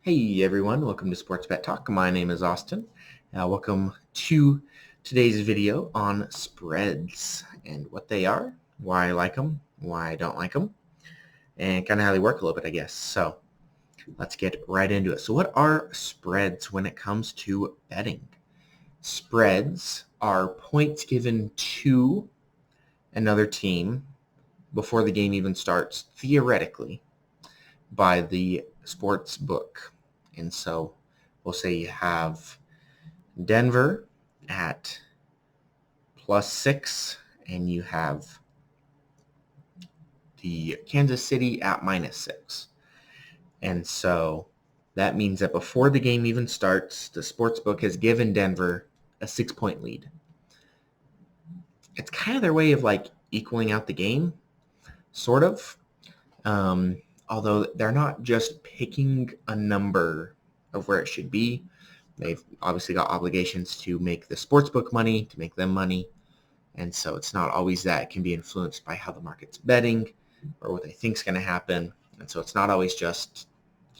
Hey everyone, welcome to Sports Bet Talk. My name is Austin. Welcome to today's video on spreads and what they are, why I like them, why I don't like them, and kind of how they work a little bit, I guess. So let's get right into it. So what are spreads when it comes to betting? Spreads are points given to another team before the game even starts, theoretically, by the sports book. And so we'll say you have Denver at +6 and you have the Kansas City at -6. And so that means that before the game even starts, the sports book has given Denver a 6-point lead. It's kind of their way of like equaling out the game, sort of. Although they're not just picking a number of where it should be. They've obviously got obligations to make the sportsbook money, to make them money. And so it's not always that. It can be influenced by how the market's betting or what they think is going to happen. And so it's not always just,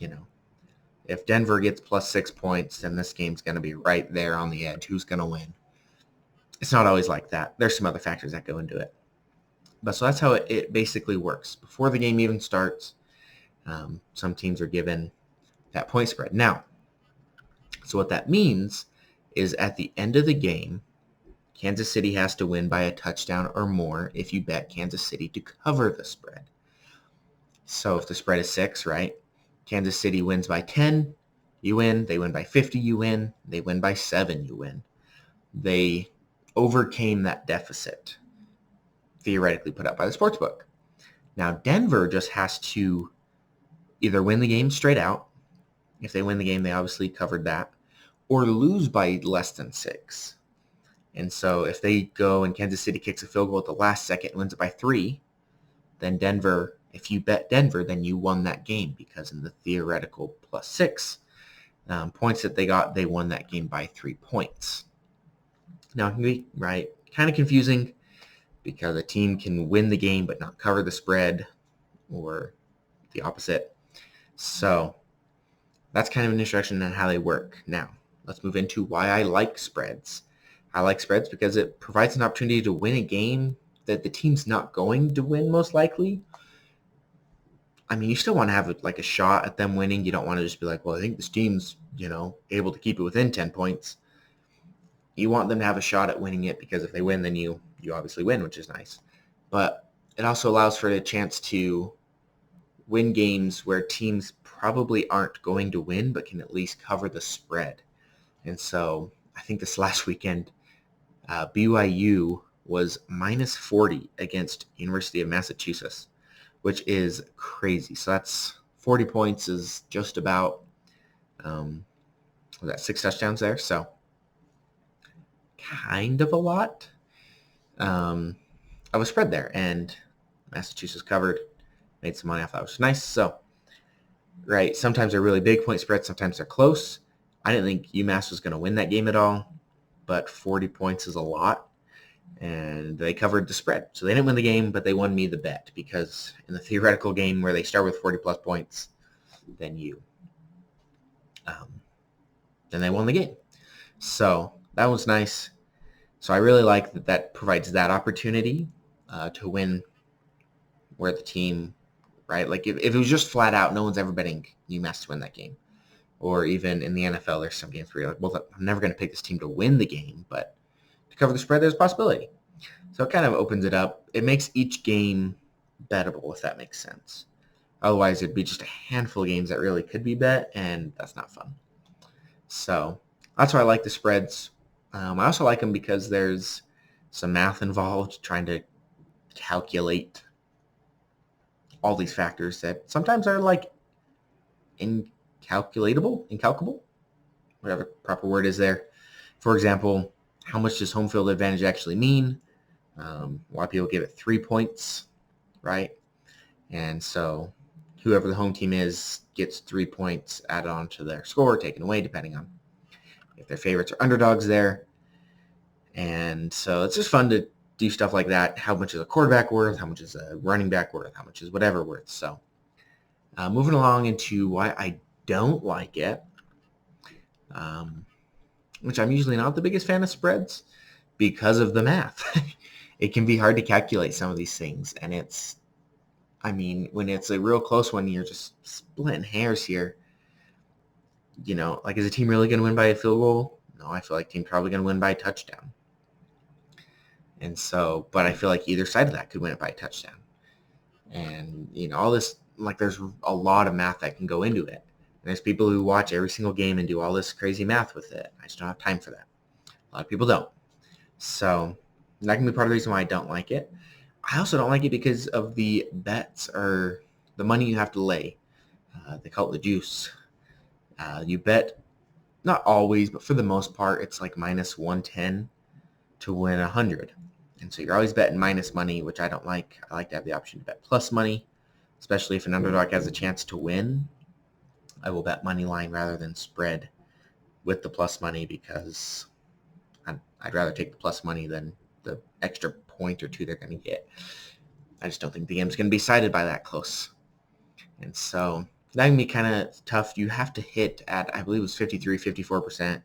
if Denver gets +6 points, then this game's going to be right there on the edge. Who's going to win? It's not always like that. There's some other factors that go into it. But so that's how it basically works. Before the game even starts, some teams are given that point spread. Now, so what that means is at the end of the game, Kansas City has to win by a touchdown or more if you bet Kansas City to cover the spread. So if the spread is 6, right? Kansas City wins by 10, you win. They win by 50, you win. They win by 7, you win. They overcame that deficit theoretically put up by the sportsbook. Now Denver just has to either win the game straight out. If they win the game, they obviously covered that, or lose by less than 6. And so if they go and Kansas City kicks a field goal at the last second and wins it by 3, then Denver, if you bet Denver, then you won that game because in the theoretical +6 points that they got, they won that game by 3 points. Now it can be, right, kind of confusing because a team can win the game but not cover the spread or the opposite. So that's kind of an introduction on how they work. Now, let's move into why I like spreads. I like spreads because it provides an opportunity to win a game that the team's not going to win most likely. I mean, you still want to have like a shot at them winning. You don't want to just be like, well, I think this team's, able to keep it within 10 points. You want them to have a shot at winning it because if they win, then you obviously win, which is nice. But it also allows for a chance to win games where teams probably aren't going to win but can at least cover the spread. And so I think this last weekend, BYU was -40 against University of Massachusetts, which is crazy. So that's 40 points is just about, was that 6 touchdowns there? So kind of a lot of a spread there. And Massachusetts covered, made some money off that, which is nice. So, right, sometimes they're really big point spreads, sometimes they're close. I didn't think UMass was going to win that game at all, but 40 points is a lot, and they covered the spread. So they didn't win the game, but they won me the bet because in the theoretical game where they start with 40-plus points, then then they won the game. So that was nice. So I really like that provides that opportunity to win where the team, right? Like if it was just flat out, no one's ever betting UMass to win that game. Or even in the NFL, there's some games where you're like, well, I'm never going to pick this team to win the game, but to cover the spread, there's a possibility. So it kind of opens it up. It makes each game bettable, if that makes sense. Otherwise, it'd be just a handful of games that really could be bet, and that's not fun. So that's why I like the spreads. I also like them because there's some math involved, trying to calculate all these factors that sometimes are like incalculable, whatever proper word is there. For example, how much does home field advantage actually mean? A lot of people give it 3 points, right? And so whoever the home team is gets 3 points added on to their score, taken away, depending on if their favorites or underdogs there. And so it's just fun to do stuff like that. How much is a quarterback worth? How much is a running back worth? How much is whatever worth? So moving along into why I don't like it, which I'm usually not the biggest fan of spreads because of the math. It can be hard to calculate some of these things, and when it's a real close one, you're just splitting hairs here. Like, is a team really going to win by a field goal? No, I feel like team's probably going to win by a touchdown. And so, but I feel like either side of that could win it by a touchdown. And, all this, like, there's a lot of math that can go into it. And there's people who watch every single game and do all this crazy math with it. I just don't have time for that. A lot of people don't. So that can be part of the reason why I don't like it. I also don't like it because of the bets or the money you have to lay. They call it the juice. You bet, not always, but for the most part, it's like minus 110 to win 100. And so you're always betting minus money, which I don't like. I like to have the option to bet plus money, especially if an underdog has a chance to win. I will bet money line rather than spread with the plus money because I'd rather take the plus money than the extra point or two they're going to get. I just don't think the game's going to be decided by that close. And so that can be kind of tough. You have to hit at, I believe it was 53, 54%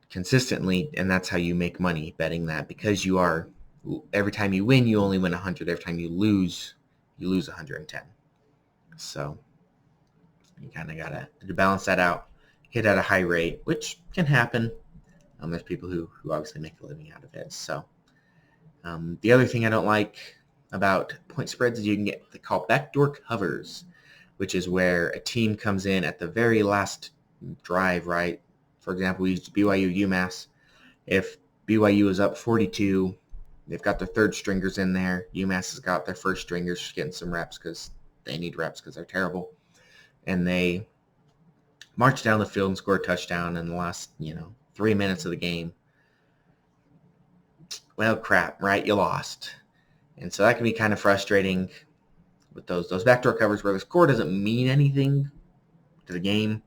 consistently, and that's how you make money betting that, because every time you win, you only win 100. Every time you lose 110. So you kind of got to balance that out, hit at a high rate, which can happen. There's people who obviously make a living out of it. So the other thing I don't like about point spreads is you can get what they call backdoor covers, which is where a team comes in at the very last drive, right? For example, we used BYU UMass. If BYU is up 42, they've got their third stringers in there. UMass has got their first stringers just getting some reps because they need reps because they're terrible. And they march down the field and score a touchdown in the last, 3 minutes of the game. Well, crap, right? You lost. And so that can be kind of frustrating with those backdoor covers where the score doesn't mean anything to the game,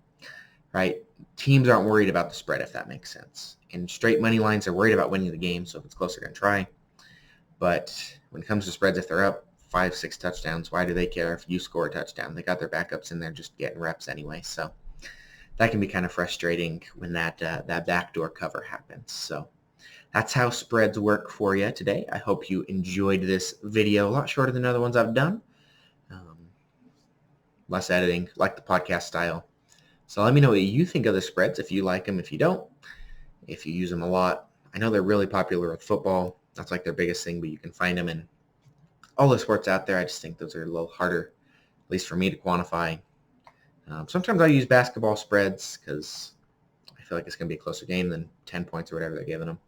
right? Teams aren't worried about the spread, if that makes sense. And straight money lines are worried about winning the game, so if it's close, they're going to try. But when it comes to spreads, if they're up 5, 6 touchdowns, why do they care if you score a touchdown? They got their backups in there just getting reps anyway. So that can be kind of frustrating when that backdoor cover happens. So that's how spreads work for you today. I hope you enjoyed this video. A lot shorter than other ones I've done. Less editing, like the podcast style. So let me know what you think of the spreads, if you like them, if you don't, if you use them a lot. I know they're really popular with football. That's like their biggest thing, but you can find them in all the sports out there. I just think those are a little harder, at least for me, to quantify. Sometimes I use basketball spreads because I feel like it's going to be a closer game than 10 points or whatever they're giving them.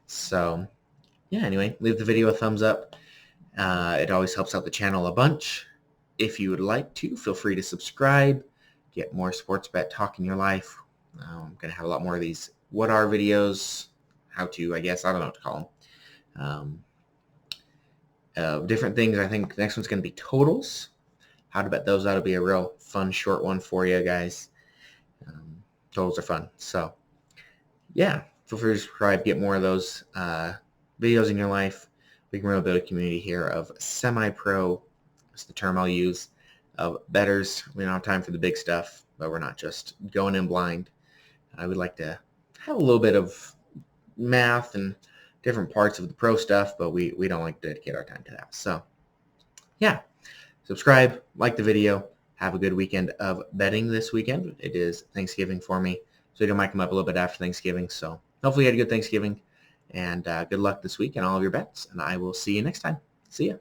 So, yeah, anyway, leave the video a thumbs up. It always helps out the channel a bunch. If you would like to, feel free to subscribe. Get more sports bet talk in your life. I'm going to have a lot more of these what are videos, how to, I guess, I don't know what to call them. Different things. I think the next one's going to be totals. How to bet those. That'll be a real fun, short one for you guys. Totals are fun. So, yeah, feel free to subscribe. Get more of those videos in your life. We can really build a community here of semi-pro, that's the term I'll use, of bettors. We don't have time for the big stuff, but we're not just going in blind. I would like to have a little bit of math and different parts of the pro stuff, but we don't like to dedicate our time to that. So, yeah, subscribe, like the video. Have a good weekend of betting this weekend. It is Thanksgiving for me, so it might come up a little bit after Thanksgiving. So hopefully you had a good Thanksgiving, and good luck this week in all of your bets, and I will see you next time. See ya.